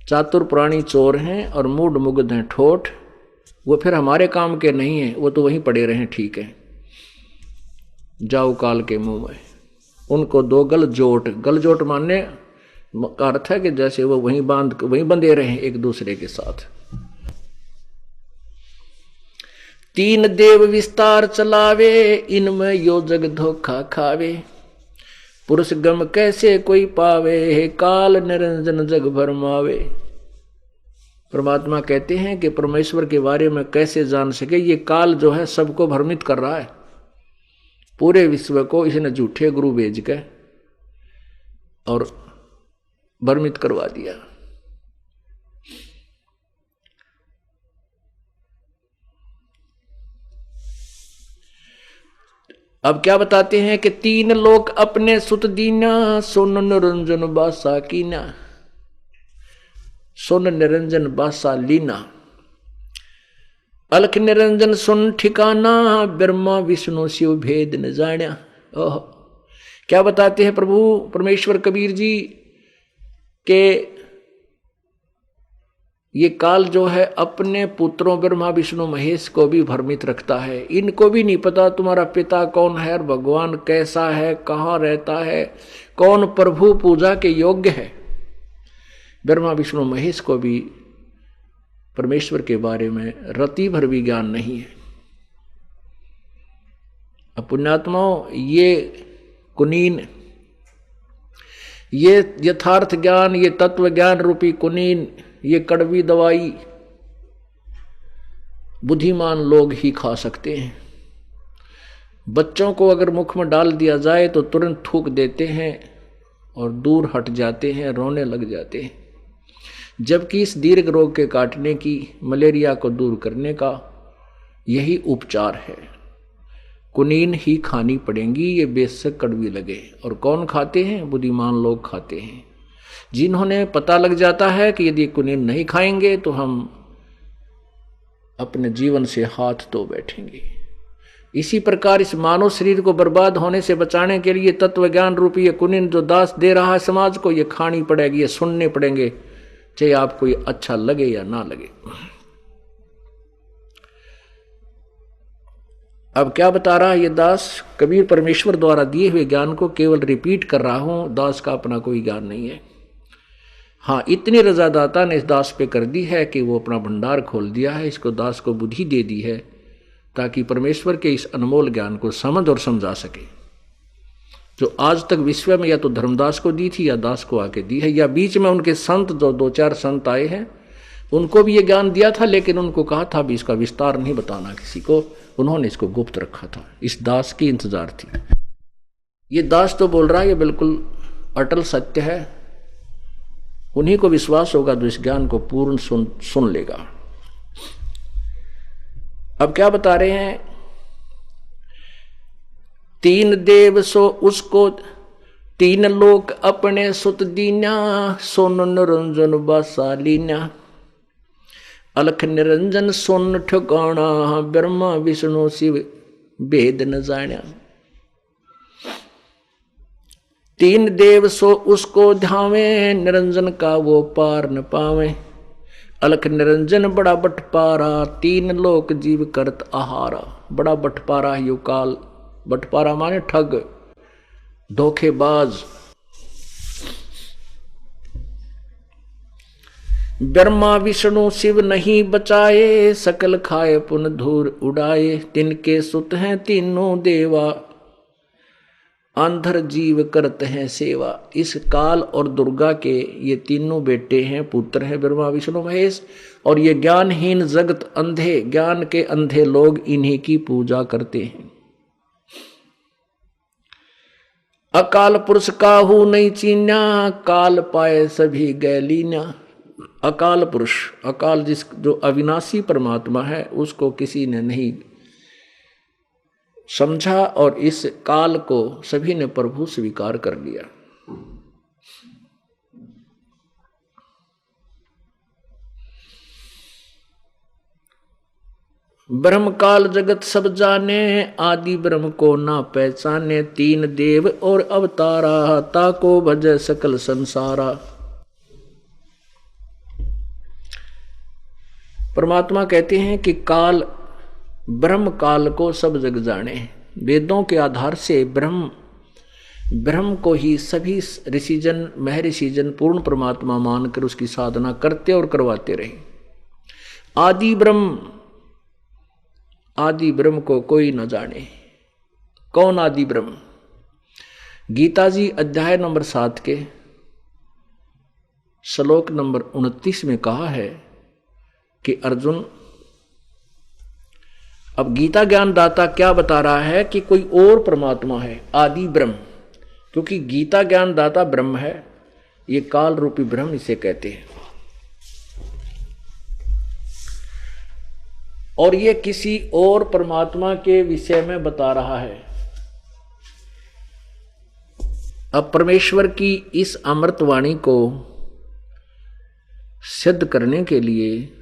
चातुर प्राणी चोर हैं और मूढ़ मुग्ध हैं ठोठ, वो फिर हमारे काम के नहीं हैं, वो तो वहीं पड़े रहें, ठीक है, जाओ काल के मुंह में। उनको दो गलजोट, गलजोट मानने का अर्थ है कि जैसे वो वहीं बंधे रहें एक दूसरे के साथ। तीन देव विस्तार चलावे, इनमें यो जग धोखा खावे, पुरुष गम कैसे कोई पावे, काल निरंजन जग भरमावे। परमात्मा कहते हैं कि परमेश्वर के बारे में कैसे जान सके, ये काल जो है सबको भ्रमित कर रहा है, पूरे विश्व को इसने झूठे गुरु भेज के और भ्रमित करवा दिया। अब क्या बताते हैं कि तीन लोक अपने सुत दीना, सुन निरंजन बासा कीना, सुन निरंजन बासा लीना, अलख निरंजन सुन ठिकाना, ब्रह्मा विष्णु शिव भेद न जाण्या। ओह, क्या बताते हैं प्रभु परमेश्वर कबीर जी के ये काल जो है अपने पुत्रों ब्रह्मा विष्णु महेश को भी भ्रमित रखता है। इनको भी नहीं पता तुम्हारा पिता कौन है और भगवान कैसा है, कहाँ रहता है, कौन प्रभु पूजा के योग्य है। ब्रह्मा विष्णु महेश को भी परमेश्वर के बारे में रति भर भी ज्ञान नहीं है। अब पुण्यात्माओं, ये कुनीन, ये यथार्थ ज्ञान, ये तत्व ज्ञान रूपी कुनीन, ये कड़वी दवाई बुद्धिमान लोग ही खा सकते हैं। बच्चों को अगर मुख में डाल दिया जाए तो तुरंत थूक देते हैं और दूर हट जाते हैं, रोने लग जाते हैं। जबकि इस दीर्घ रोग के काटने की, मलेरिया को दूर करने का यही उपचार है। कुनीन ही खानी पड़ेंगी, ये बेशक कड़वी लगे। और कौन खाते हैं? बुद्धिमान लोग खाते हैं, जिन्होंने पता लग जाता है कि यदि कुनीन नहीं खाएंगे तो हम अपने जीवन से हाथ धो बैठेंगे। इसी प्रकार इस मानव शरीर को बर्बाद होने से बचाने के लिए तत्व ज्ञान रूपी ये कुनीन जो दास दे रहा है समाज को, ये खानी पड़ेगी, ये सुनने पड़ेंगे, चाहे आपको ये अच्छा लगे या ना लगे। अब क्या बता रहा है ये दास? कबीर परमेश्वर द्वारा दिए हुए ज्ञान को केवल रिपीट कर रहा हूं, दास का अपना कोई ज्ञान नहीं है। हाँ, इतनी रजादाता ने इस दास पे कर दी है कि वो अपना भंडार खोल दिया है, इसको दास को बुद्धि दे दी है ताकि परमेश्वर के इस अनमोल ज्ञान को समझ और समझा सके, जो आज तक विश्व में या तो धर्मदास को दी थी या दास को आके दी है, या बीच में उनके संत जो 2-4 संत आए हैं उनको भी ये ज्ञान दिया था, लेकिन उनको कहा था भी इसका विस्तार नहीं बताना किसी को, उन्होंने इसको गुप्त रखा था। इस दास की इंतजार थी। ये दास तो बोल रहा है ये बिल्कुल अटल सत्य है, उन्हीं को विश्वास होगा जो इस ज्ञान को पूर्ण सुन लेगा। अब क्या बता रहे हैं? तीन देव सो उसको, तीन लोक अपने सुत दीना, सोन निरंजन बासा लीना, अलख निरंजन सोन ठिकाना, ब्रह्मा विष्णु शिव भेद न जाण्या। तीन देव सो उसको ध्यावे, निरंजन का वो पार न पावे, अलख निरंजन बड़ा बटपारा, तीन लोक जीव करत आहारा। बड़ा बटपारा यू काल, बटपारा माने ठग, धोखेबाज। ब्रह्मा विष्णु शिव नहीं बचाए, सकल खाए पुन धूर उड़ाए, तिनके सुत हैं तीनों देवा, आंधर जीव करते हैं सेवा। इस काल और दुर्गा के ये तीनों बेटे हैं, पुत्र हैं ब्रह्मा विष्णु महेश, और ये ज्ञानहीन जगत अंधे, ज्ञान के अंधे लोग इन्हीं की पूजा करते हैं। अकाल पुरुष काहू नहीं चीन्या, काल पाए सभी गैलीना। अकाल पुरुष, अकाल जो अविनाशी परमात्मा है उसको किसी ने नहीं समझा और इस काल को सभी ने प्रभु स्वीकार कर लिया। ब्रह्म काल जगत सब जाने, आदि ब्रह्म को ना पहचाने, तीन देव और अवतारा, ताको भज सकल संसारा। परमात्मा कहते हैं कि काल, ब्रह्म काल को सब जग जाने। वेदों के आधार से ब्रह्म को ही सभी ऋषिजन महर्षिजन पूर्ण परमात्मा मानकर उसकी साधना करते और करवाते रहे। आदि ब्रह्म को कोई न जाने। कौन आदि ब्रह्म? गीता जी अध्याय नंबर 7 के श्लोक नंबर 29 में कहा है कि अर्जुन, अब गीता ज्ञान दाता क्या बता रहा है कि कोई और परमात्मा है, आदि ब्रह्म। क्योंकि गीता ज्ञान दाता ब्रह्म है, ये काल रूपी ब्रह्म इसे कहते हैं। और ये किसी और परमात्मा के विषय में बता रहा है। अब परमेश्वर की इस अमृतवाणी को सिद्ध करने के लिए,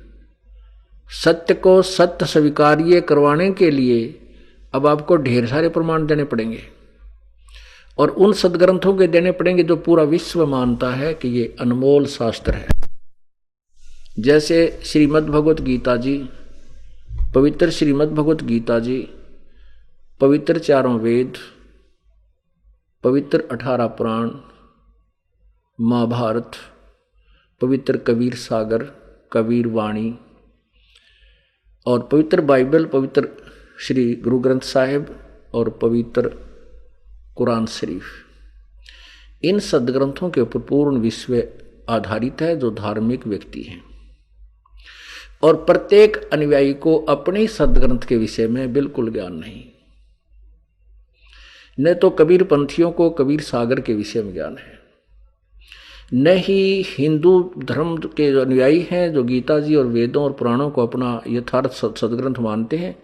सत्य को सत्य स्वीकार्य करवाने के लिए अब आपको ढेर सारे प्रमाण देने पड़ेंगे और उन सदग्रंथों के देने पड़ेंगे जो पूरा विश्व मानता है कि ये अनमोल शास्त्र है। जैसे श्रीमद् भगवत गीता जी, पवित्र श्रीमद् भगवत गीता जी, पवित्र चारों वेद, पवित्र 18 पुराण, महाभारत, पवित्र कबीर सागर, कबीर वाणी और पवित्र बाइबल, पवित्र श्री गुरु ग्रंथ साहिब और पवित्र कुरान शरीफ, इन सदग्रंथों के ऊपर पूर्ण विश्व आधारित है जो धार्मिक व्यक्ति हैं। और प्रत्येक अनुयायी को अपने सदग्रंथ के विषय में बिल्कुल ज्ञान नहीं। न तो कबीर पंथियों को कबीर सागर के विषय में ज्ञान है, न ही हिंदू धर्म के जो अनुयायी हैं जो गीता जी और वेदों और पुराणों को अपना यथार्थ सदग्रंथ मानते हैं,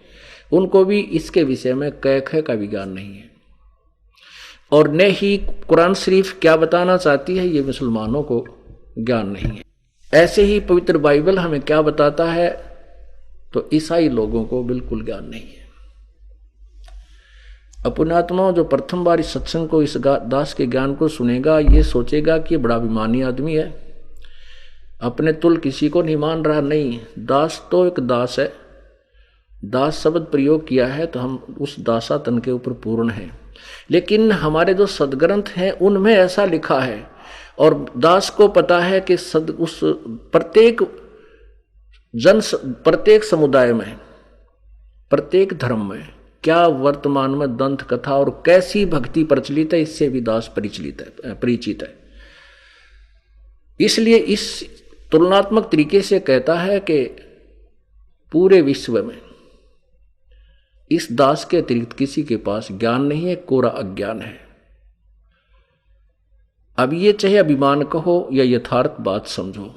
उनको भी इसके विषय में क का भी ज्ञान नहीं है। और न ही कुरान शरीफ क्या बताना चाहती है ये मुसलमानों को ज्ञान नहीं है। ऐसे ही पवित्र बाइबल हमें क्या बताता है तो ईसाई लोगों को बिल्कुल ज्ञान नहीं है। पुण्यात्माओं, जो प्रथम बार इस सत्संग को, इस दास के ज्ञान को सुनेगा, ये सोचेगा कि बड़ा अभिमानी आदमी है, अपने तुल किसी को नहीं मान रहा। नहीं, दास तो एक दास है। दास शब्द प्रयोग किया है तो हम उस दासातन के ऊपर पूर्ण हैं। लेकिन हमारे जो सदग्रंथ हैं उनमें ऐसा लिखा है और दास को पता है कि उस प्रत्येक समुदाय में, प्रत्येक धर्म में क्या वर्तमान में दंत कथा और कैसी भक्ति प्रचलित है, इससे भी दास परिचित है। इसलिए इस तुलनात्मक तरीके से कहता है कि पूरे विश्व में इस दास के अतिरिक्त किसी के पास ज्ञान नहीं है, कोरा अज्ञान है। अब ये चाहे अभिमान कहो या यथार्थ बात समझो,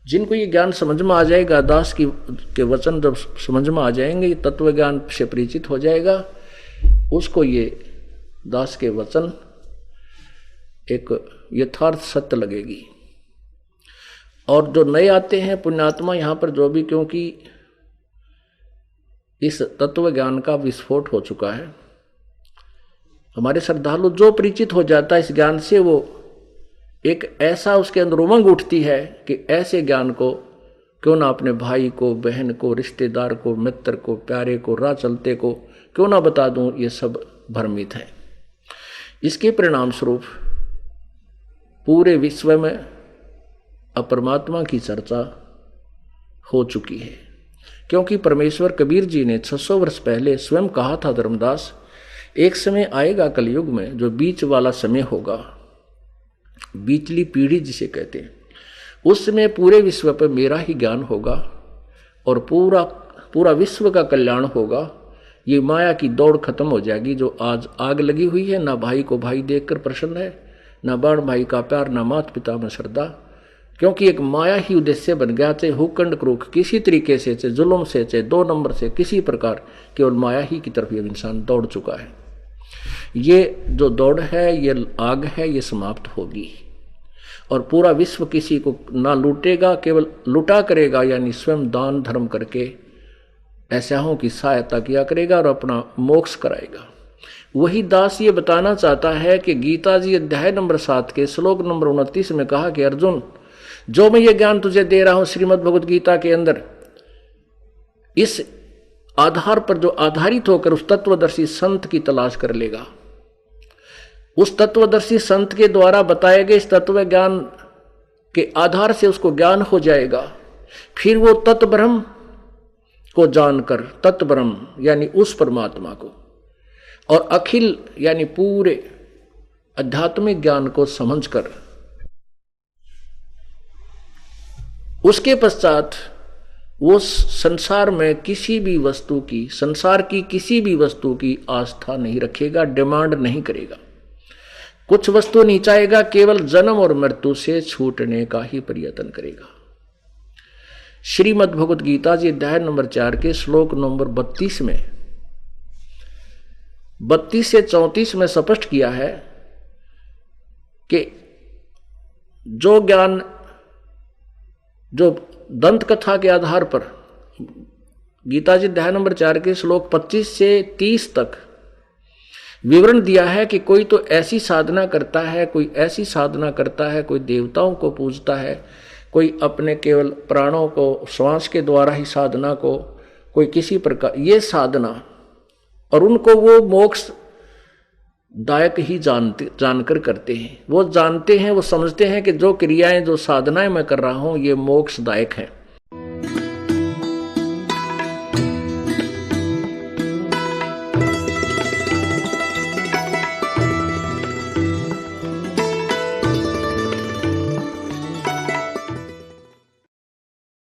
जिनको ये ज्ञान समझ में आ जाएगा, दास के वचन जब समझ में आ जाएंगे, तत्व ज्ञान से परिचित हो जाएगा, उसको ये दास के वचन एक यथार्थ सत्य लगेगी। और जो नए आते हैं पुण्यात्मा यहाँ पर जो भी, क्योंकि इस तत्व ज्ञान का विस्फोट हो चुका है, हमारे श्रद्धालु जो परिचित हो जाता है इस ज्ञान से, वो एक ऐसा उसके अंदर उमंग उठती है कि ऐसे ज्ञान को क्यों ना अपने भाई को, बहन को, रिश्तेदार को, मित्र को, प्यारे को, राह चलते को क्यों ना बता दूं, ये सब भ्रमित है। इसके परिणाम स्वरूप पूरे विश्व में अपरमात्मा की चर्चा हो चुकी है। क्योंकि परमेश्वर कबीर जी ने 600 वर्ष पहले स्वयं कहा था, धर्मदास, एक समय आएगा कलयुग में जो बीच वाला समय होगा, बीचली पीढ़ी जिसे कहते हैं, उस समय पूरे विश्व पर मेरा ही ज्ञान होगा और पूरा विश्व का कल्याण होगा। ये माया की दौड़ खत्म हो जाएगी जो आज आग लगी हुई है। ना भाई को भाई देखकर प्रसन्न है, ना बहन भाई का प्यार, ना माता पिता में श्रद्धा। क्योंकि एक माया ही उद्देश्य बन गया, चाहे हुकंड क्रूख किसी तरीके से, चाहे जुल्म से, चाहे 2 नंबर से, किसी प्रकार केवल माया ही की तरफ ये इंसान दौड़ चुका है। ये जो दौड़ है, ये आग है, ये समाप्त होगी और पूरा विश्व किसी को ना लूटेगा, केवल लुटा करेगा, यानी स्वयं दान धर्म करके ऐसाओं की सहायता किया करेगा और अपना मोक्ष कराएगा। वही दास ये बताना चाहता है कि गीता जी अध्याय नंबर 7 के श्लोक नंबर 29 में कहा कि अर्जुन, जो मैं ये ज्ञान तुझे दे रहा हूं श्रीमद् भगवद गीता के अंदर, इस आधार पर जो आधारित होकर उस तत्वदर्शी संत की तलाश कर लेगा, उस तत्वदर्शी संत के द्वारा बताए गए इस तत्व ज्ञान के आधार से उसको ज्ञान हो जाएगा। फिर वो तत्ब्रह्म को जानकर, तत्ब्रह्म यानी उस परमात्मा को, और अखिल यानी पूरे आध्यात्मिक ज्ञान को समझकर उसके पश्चात वो संसार में किसी भी वस्तु की, संसार की किसी भी वस्तु की आस्था नहीं रखेगा, डिमांड नहीं करेगा, कुछ वस्तु नहीं चाहेगा, केवल जन्म और मृत्यु से छूटने का ही प्रयत्न करेगा। श्रीमद् भगवद गीता जी अध्याय नंबर 4 के श्लोक नंबर 32 में 32 से 34 में स्पष्ट किया है कि जो ज्ञान, जो दंत कथा के आधार पर गीता जी अध्याय नंबर 4 के श्लोक 25 से 30 तक विवरण दिया है कि कोई तो ऐसी साधना करता है, कोई ऐसी साधना करता है, कोई देवताओं को पूजता है, कोई अपने केवल प्राणों को, श्वास के द्वारा ही साधना को, कोई किसी प्रकार ये साधना, और उनको वो मोक्ष दायक ही जानकर करते हैं। वो जानते हैं, वो समझते हैं कि जो क्रियाएं, जो साधनाएं मैं कर रहा हूं ये मोक्षदायक हैं।